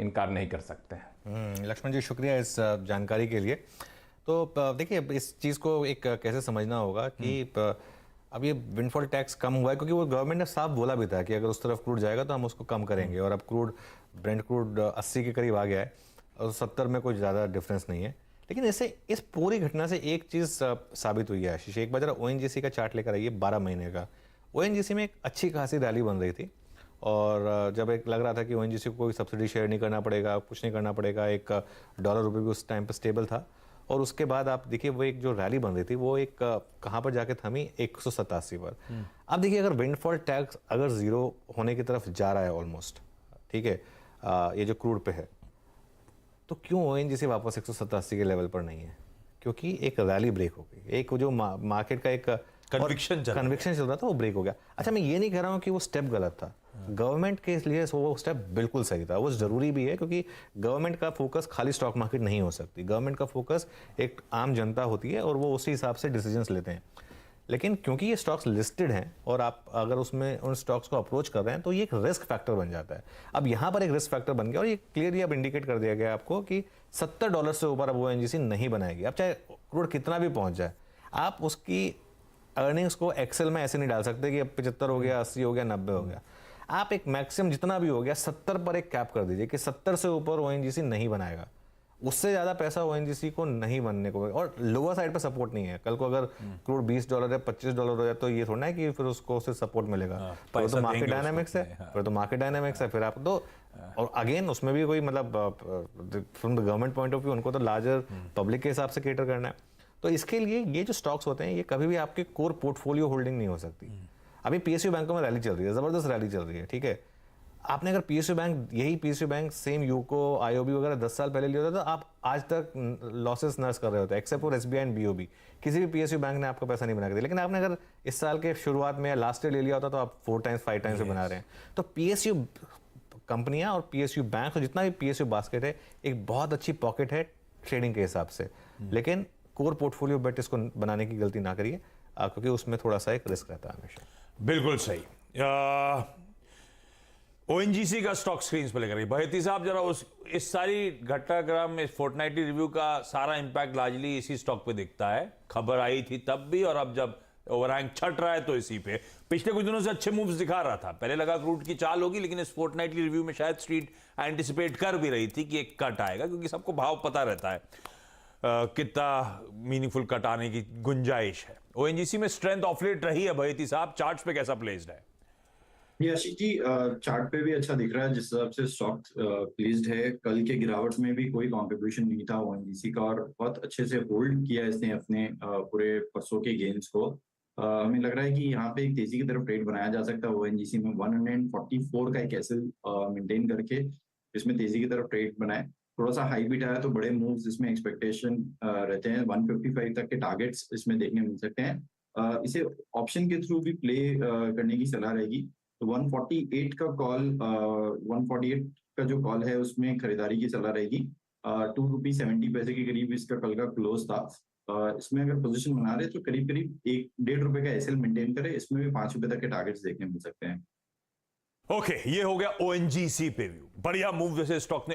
इनकार नहीं कर सकते हैं। लक्ष्मण जी, शुक्रिया इस जानकारी के लिए। तो देखिए, इस चीज़ को एक कैसे समझना होगा कि अब ये विंडफॉल टैक्स कम हुआ है क्योंकि वो गवर्नमेंट ने साफ बोला भी था कि अगर उस तरफ क्रूड जाएगा तो हम उसको कम करेंगे, और अब ब्रेंट क्रूड 80 के करीब आ गया है और 70 में कोई ज़्यादा डिफरेंस नहीं है। लेकिन इससे इस पूरी घटना से एक चीज़ साबित हुई है आशीष, एक बार जरा ओएनजीसी का चार्ट लेकर आइए 12 महीने का। ओएनजीसी में एक अच्छी खासी रैली बन रही थी, और जब एक लग रहा था कि ओएनजीसी को कोई सब्सिडी शेयर नहीं करना पड़ेगा, कुछ नहीं करना पड़ेगा, एक डॉलर रुपये भी उस टाइम पर स्टेबल था, और उसके बाद आप देखिए वो एक जो रैली बन रही थी वो एक कहाँ पर जाके थमी, 187 पर। अब देखिए, अगर विंडफॉल टैक्स अगर जीरो होने की तरफ जा रहा है ऑलमोस्ट, ठीक है, ये जो क्रूड पे है, तो क्यों ओएनजीसी वापस 187 के लेवल पर नहीं है? क्योंकि एक रैली ब्रेक हो गई, एक जो मार्केट का एक कन्विक्शन चल रहा था वो ब्रेक हो गया। अच्छा, मैं ये नहीं कह रहा हूँ कि वो स्टेप गलत था, गवर्नमेंट के लिए वो स्टेप बिल्कुल सही था, वो जरूरी भी है, क्योंकि गवर्नमेंट का फोकस खाली स्टॉक मार्केट नहीं हो सकती, गवर्नमेंट का फोकस एक आम जनता होती है और वो उसी हिसाब से डिसीजंस लेते हैं। लेकिन क्योंकि ये स्टॉक्स लिस्टेड हैं और आप अगर उसमें उन स्टॉक्स को अप्रोच कर रहे हैं तो ये एक रिस्क फैक्टर बन जाता है। अब यहाँ पर एक रिस्क फैक्टर बन गया और ये क्लियरली अब इंडिकेट कर दिया गया आपको कि $70 से ऊपर अब ओएनजीसी नहीं बनाएगी। अब चाहे क्रूड कितना भी पहुंच जाए, आप उसकी अर्निंग्स को एक्सेल में ऐसे नहीं डाल सकते कि अब 75 हो गया, 80 हो गया, 90 हो गया। आप एक मैक्सिमम जितना भी हो गया 70 पर एक कैप कर दीजिए कि 70 से ऊपर ओएनजीसी नहीं बनाएगा, उससे ज्यादा पैसा ओएनजीसी को नहीं बनने को, और लोअर साइड पे सपोर्ट नहीं है। कल को अगर क्रूड $20 या $25 हो जाए तो ये थोड़ा है कि फिर उसको उससे सपोर्ट मिलेगा। फिर तो मार्केट डायनामिक्स है, फिर आप तो, और अगेन उसमें भी कोई मतलब from the government point of view उनको तो लार्जर पब्लिक के हिसाब से केटर करना है। तो इसके लिए ये जो स्टॉक्स होते हैं ये कभी भी आपके कोर पोर्टफोलियो होल्डिंग नहीं हो सकती। अभी पीएसयू बैंकों में रैली चल रही है, जबरदस्त रैली चल रही है, ठीक है। आपने अगर यही PSU bank same UCO, IOB वगैरह 10 साल पहले लिया होता तो आप आज तक लॉसेस नर्स कर रहे होते, except for SBI and BOB. किसी भी पीएसयू बैंक ने आपका पैसा नहीं बना के दिया। लेकिन आपने अगर इस साल के शुरुआत में या लास्ट ईयर ले लिया होता तो आप 4 टाइम्स 5 टाइम्स से बना रहे हैं। तो पीएसयू कंपनियां और पीएसयू बैंक और जितना भी पीएसयू बास्केट है एक बहुत अच्छी पॉकेट है ट्रेडिंग के हिसाब से। लेकिन कोर पोर्टफोलियो बेट इसको बनाने की गलती ना करिए, क्योंकि उसमें थोड़ा सा एक रिस्क रहता है हमेशा। बिल्कुल सही। ओएनजीसी का स्टॉक स्क्रीन पर लेकर बहेती साहब, जरा इस सारी घटनाक्रम, इस फोर्टनाइटली रिव्यू का सारा इंपैक्ट लार्जली इसी स्टॉक पे दिखता है। खबर आई थी तब भी, और अब जब ओवरहैंग छट रहा है तो इसी पे। पिछले कुछ दिनों से अच्छे मूव्स दिखा रहा था, पहले लगा क्रूड की चाल होगी, लेकिन इस फोर्टनाइटली रिव्यू में शायद स्ट्रीट एंटिसिपेट कर भी रही थी कि एक कट आएगा, क्योंकि सबको भाव पता रहता है कितना मीनिंगफुल कट आने की गुंजाइश है। ओएनजीसी में स्ट्रेंथ ऑफ लेट रही है बहेती साहब, चार्ट्स पे कैसा प्लेस्ड है? ये आशीष जी, चार्ट पे भी अच्छा दिख रहा है जिस हिसाब से स्टॉक प्लेस्ड है। कल के गिरावट में भी कोई कंट्रीब्यूशन नहीं था ओएनजीसी का, और बहुत अच्छे से होल्ड किया इसने अपने पूरे परसों के गेन्स को। हमें लग रहा है कि यहाँ पे एक तेजी की तरफ ट्रेड बनाया जा सकता है ओएनजीसी में। 144 का एक एसएल मेंटेन करके इसमें तेजी की तरफ ट्रेड बनाए। थोड़ा सा हाई बीट आया तो बड़े मूव्स इसमें एक्सपेक्टेशन रहते हैं। 155 तक के टारगेट्स इसमें देखने मिल सकते हैं। इसे ऑप्शन के थ्रू भी प्ले करने की सलाह रहेगी। तो 148 का कॉल, 148 का जो कॉल है उसमें खरीदारी की सलाह रहेगी। ₹2.70 के करीब इसका कल का क्लोज था। इसमें अगर पोजीशन बना रहे तो करीब करीब ₹1.5 का एसएल मेंटेन करे, इसमें भी ₹5 तक के टारगेट्स देखने मिल सकते हैं। ओके, ये हो गया ओएनजीसी पे व्यू। बढ़िया मूव जैसे स्टॉक ने